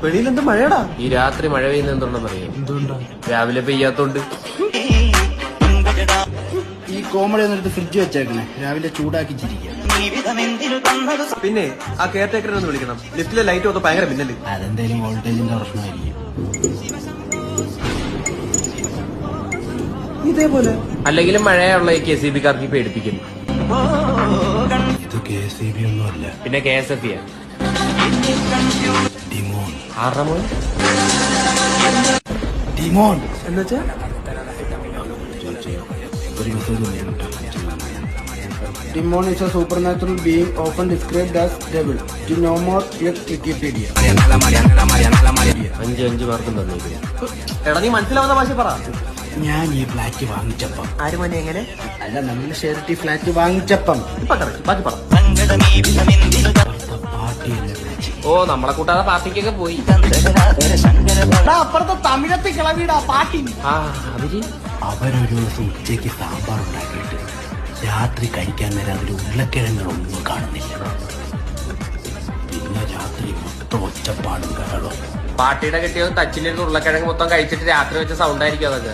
വെളിയിൽ എന്ത് മഴയടാ? ഈ രാത്രി മഴ പെയ്യുന്ന എന്തുണ്ടെന്ന് അറിയാം? എന്തുകൊണ്ടാ? രാവിലെ പെയ്യാത്തോണ്ട്. ഈ കോമഡി ഒന്നെടുത്ത് ഫ്രിഡ്ജ് വെച്ചേക്കണേ, രാവിലെ ചൂടാക്കി ചിരിക്കാം. പിന്നെ ആ കെയർ ടേക്കറെ ഒന്ന് വിളിക്കണം. ലിഫ്റ്റിലെ ലൈറ്റ് ഒക്കെ ഭയങ്കര മിന്നല്. അതെന്തായാലും വോൾട്ടേജിന്റെ പ്രശ്നമായിരിക്കും. ഇതേപോലെ അല്ലെങ്കിലും മഴയുള്ള KCB കാർക്ക് പേടിപ്പിക്കുന്നു. ഇത് KCB ഒന്നുമല്ല, പിന്നെ KSF. ഡിമോൺ. ആറാമോ ഡിമോൺ എന്നുവെച്ചാ Demon is a supernatural being often described as devil. To know more, check Wikipedia. 5 മാർക്കും തന്നേക്കും. എടാ നീ മനസ്സിലാവുന്ന ഭാഷ പറ. ഞാൻ ഈ ഫ്ലാറ്റ് വാങ്ങിച്ചപ്പം. ആര് മോനെ എങ്ങനെ? അല്ല, നമ്മൾ ഷെയറിറ്റി ഫ്ലാറ്റ് വാങ്ങിച്ചപ്പം ഇപ്പൊ കറക്റ്റ്, ബാക്കി പറ. പാർട്ടിയല്ലേ വിളിച്ചു. ഓ, നമ്മളെ കൂട്ടാതെ പാർട്ടിക്കൊക്കെ പോയി. അപ്പുറത്തെ തമിഴത്തെ കിളവിടാ പാട്ടി. ആ അവര് അവരൊരു ദിവസം ഉച്ചയ്ക്ക് സാമ്പാർ ഉണ്ടാക്കിയിട്ട് രാത്രി കഴിക്കാൻ നേരം അതിൽ ഉരുളക്കിഴങ്ങുകളൊന്നും കാണുന്നില്ല. പിന്നെ രാത്രി മൊത്തം ഒച്ചപ്പാടും ബഹളവും. പാർട്ടിയുടെ കെട്ടിയത് തച്ചിലിരുന്ന് ഉരുളക്കിഴങ്ങ് മൊത്തം കഴിച്ചിട്ട് രാത്രി വെച്ച സൗണ്ട് ആയിരിക്കും അതൊക്കെ.